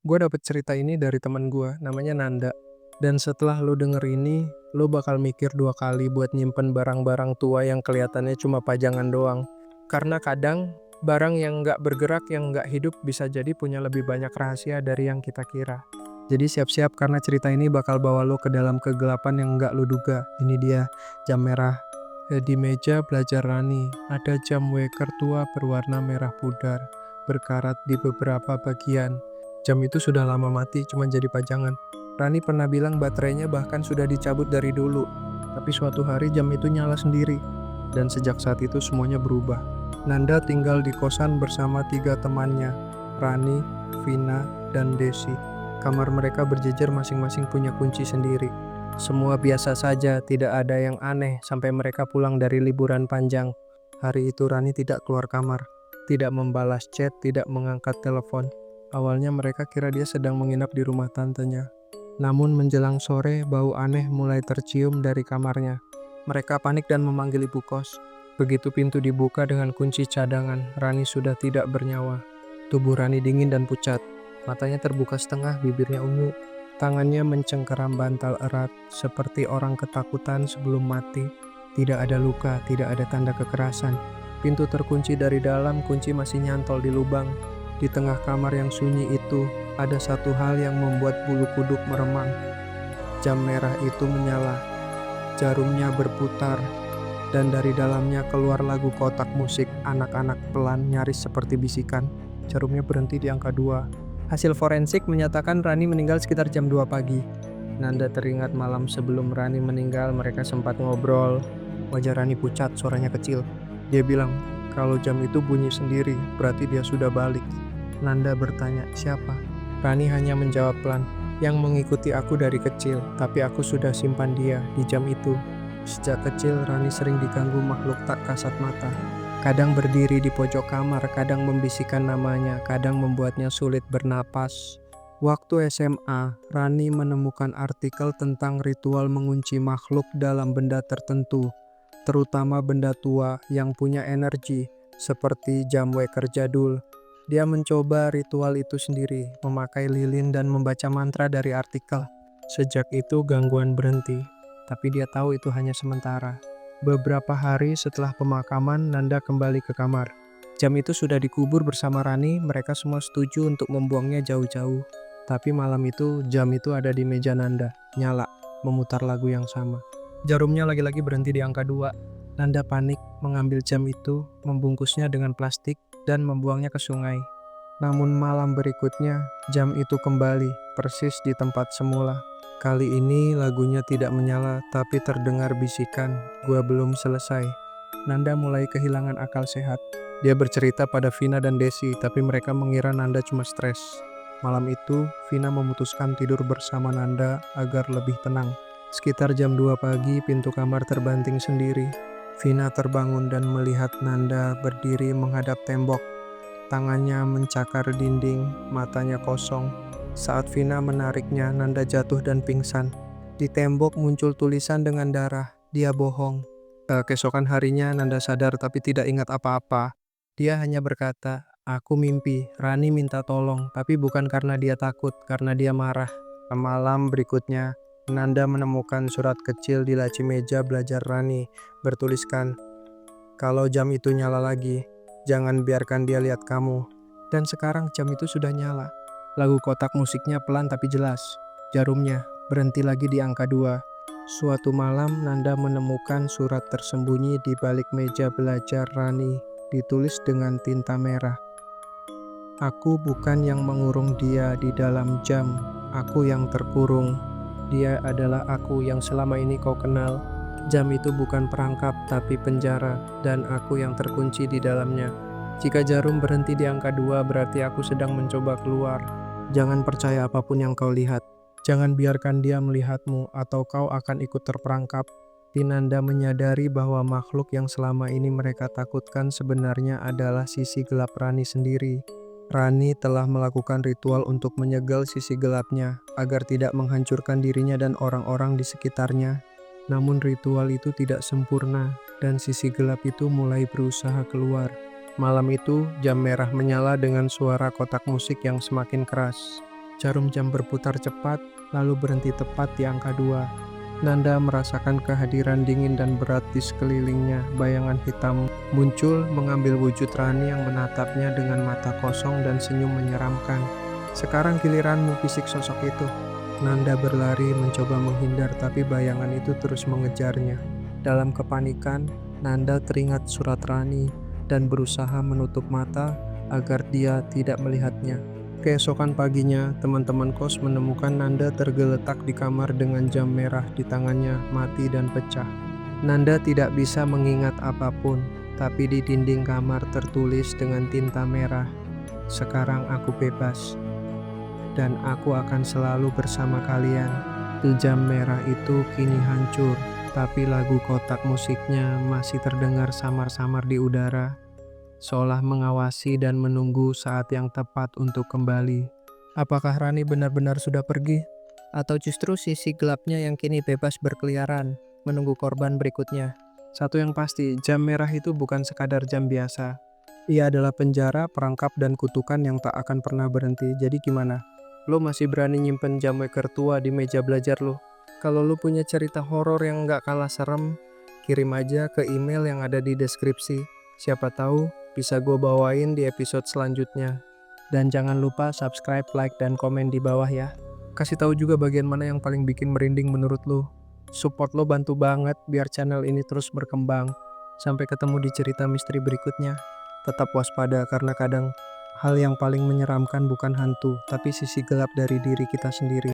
Gue dapet cerita ini dari temen gue, namanya Nanda. Dan setelah lu denger ini, lu bakal mikir dua kali buat nyimpen barang-barang tua yang kelihatannya cuma pajangan doang. Karena kadang, barang yang nggak bergerak, yang nggak hidup bisa jadi punya lebih banyak rahasia dari yang kita kira. Jadi siap-siap karena cerita ini bakal bawa lu ke dalam kegelapan yang nggak lu duga. Ini dia, jam merah. Di meja belajar Rani, ada jam waker tua berwarna merah pudar, berkarat di beberapa bagian. Jam itu sudah lama mati, cuma jadi pajangan. Rani pernah bilang baterainya bahkan sudah dicabut dari dulu. Tapi suatu hari jam itu nyala sendiri. Dan sejak saat itu semuanya berubah. Nanda tinggal di kosan bersama tiga temannya, Rani, Vina, dan Desi. Kamar mereka berjejer masing-masing punya kunci sendiri. Semua biasa saja, tidak ada yang aneh sampai mereka pulang dari liburan panjang. Hari itu Rani tidak keluar kamar, tidak membalas chat, tidak mengangkat telepon. Awalnya mereka kira dia sedang menginap di rumah tantenya. Namun menjelang sore, bau aneh mulai tercium dari kamarnya. Mereka panik dan memanggil ibu kos. Begitu pintu dibuka dengan kunci cadangan, Rani sudah tidak bernyawa. Tubuh Rani dingin dan pucat. Matanya terbuka setengah, bibirnya ungu. Tangannya mencengkeram bantal erat, seperti orang ketakutan sebelum mati. Tidak ada luka, tidak ada tanda kekerasan. Pintu terkunci dari dalam, kunci masih nyantol di lubang. Di tengah kamar yang sunyi itu, ada satu hal yang membuat bulu kuduk meremang. Jam merah itu menyala, jarumnya berputar, dan dari dalamnya keluar lagu kotak musik anak-anak pelan nyaris seperti bisikan. Jarumnya berhenti di angka 2. Hasil forensik menyatakan Rani meninggal sekitar jam 2 pagi. Nanda teringat malam sebelum Rani meninggal mereka sempat ngobrol. Wajah Rani pucat, suaranya kecil. Dia bilang, kalau jam itu bunyi sendiri, berarti dia sudah balik. Nanda bertanya, siapa? Rani hanya menjawab pelan, yang mengikuti aku dari kecil, tapi aku sudah simpan dia di jam itu. Sejak kecil, Rani sering diganggu makhluk tak kasat mata. Kadang berdiri di pojok kamar, kadang membisikkan namanya, kadang membuatnya sulit bernapas. Waktu SMA, Rani menemukan artikel tentang ritual mengunci makhluk dalam benda tertentu, terutama benda tua yang punya energi, seperti jam waker jadul. Dia mencoba ritual itu sendiri, memakai lilin dan membaca mantra dari artikel. Sejak itu gangguan berhenti, tapi dia tahu itu hanya sementara. Beberapa hari setelah pemakaman, Nanda kembali ke kamar. Jam itu sudah dikubur bersama Rani, mereka semua setuju untuk membuangnya jauh-jauh. Tapi malam itu, jam itu ada di meja Nanda, nyala, memutar lagu yang sama. Jarumnya lagi-lagi berhenti di angka 2. Nanda panik, mengambil jam itu, membungkusnya dengan plastik, dan membuangnya ke sungai. Namun malam berikutnya, jam itu kembali, persis di tempat semula. Kali ini lagunya tidak menyala, tapi terdengar bisikan, "Gua belum selesai." Nanda mulai kehilangan akal sehat. Dia bercerita pada Vina dan Desi, tapi mereka mengira Nanda cuma stres. Malam itu, Vina memutuskan tidur bersama Nanda agar lebih tenang. Sekitar jam 2 pagi, pintu kamar terbanting sendiri. Vina terbangun dan melihat Nanda berdiri menghadap tembok. Tangannya mencakar dinding, matanya kosong. Saat Vina menariknya, Nanda jatuh dan pingsan. Di tembok muncul tulisan dengan darah, dia bohong. Keesokan harinya Nanda sadar tapi tidak ingat apa-apa. Dia hanya berkata, aku mimpi, Rani minta tolong, tapi bukan karena dia takut, karena dia marah. Malam berikutnya, Nanda menemukan surat kecil di laci meja belajar Rani, bertuliskan, kalau jam itu nyala lagi, jangan biarkan dia lihat kamu. Dan sekarang jam itu sudah nyala. Lagu kotak musiknya pelan tapi jelas. Jarumnya berhenti lagi di angka 2. Suatu malam Nanda menemukan surat tersembunyi di balik meja belajar Rani, ditulis dengan tinta merah. Aku bukan yang mengurung dia di dalam jam, aku yang terkurung. Dia adalah aku yang selama ini kau kenal. Jam itu bukan perangkap tapi penjara, dan aku yang terkunci di dalamnya. Jika jarum berhenti di angka 2 berarti aku sedang mencoba keluar. Jangan percaya apapun yang kau lihat. Jangan biarkan dia melihatmu atau kau akan ikut terperangkap. Nanda menyadari bahwa makhluk yang selama ini mereka takutkan sebenarnya adalah sisi gelap Rani sendiri. Rani telah melakukan ritual untuk menyegel sisi gelapnya, agar tidak menghancurkan dirinya dan orang-orang di sekitarnya. Namun ritual itu tidak sempurna, dan sisi gelap itu mulai berusaha keluar. Malam itu, jam merah menyala dengan suara kotak musik yang semakin keras. Jarum jam berputar cepat, lalu berhenti tepat di angka 2. Nanda merasakan kehadiran dingin dan berat di sekelilingnya. Bayangan hitam muncul mengambil wujud Rani yang menatapnya dengan mata kosong dan senyum menyeramkan. Sekarang giliranmu, fisik sosok itu. Nanda berlari mencoba menghindar, tapi bayangan itu terus mengejarnya. Dalam kepanikan, Nanda teringat surat Rani dan berusaha menutup mata agar dia tidak melihatnya. Keesokan paginya, teman-teman kos menemukan Nanda tergeletak di kamar dengan jam merah di tangannya mati dan pecah. Nanda tidak bisa mengingat apapun, tapi di dinding kamar tertulis dengan tinta merah, "Sekarang aku bebas, dan aku akan selalu bersama kalian." Jam merah itu kini hancur, tapi lagu kotak musiknya masih terdengar samar-samar di udara, seolah mengawasi dan menunggu saat yang tepat untuk kembali. Apakah Rani benar-benar sudah pergi? Atau justru sisi gelapnya yang kini bebas berkeliaran, menunggu korban berikutnya? Satu yang pasti, jam merah itu bukan sekadar jam biasa. Ia adalah penjara, perangkap, dan kutukan yang tak akan pernah berhenti. Jadi gimana? Lo masih berani nyimpen jam waker tua di meja belajar lo? Kalau lo punya cerita horor yang nggak kalah serem, kirim aja ke email yang ada di deskripsi. Siapa tahu bisa gue bawain di episode selanjutnya. Dan jangan lupa subscribe, like, dan komen di bawah ya. Kasih tahu juga bagian mana yang paling bikin merinding menurut lo. Support lo bantu banget biar channel ini terus berkembang. Sampai ketemu di cerita misteri berikutnya. Tetap waspada karena kadang hal yang paling menyeramkan bukan hantu, tapi sisi gelap dari diri kita sendiri.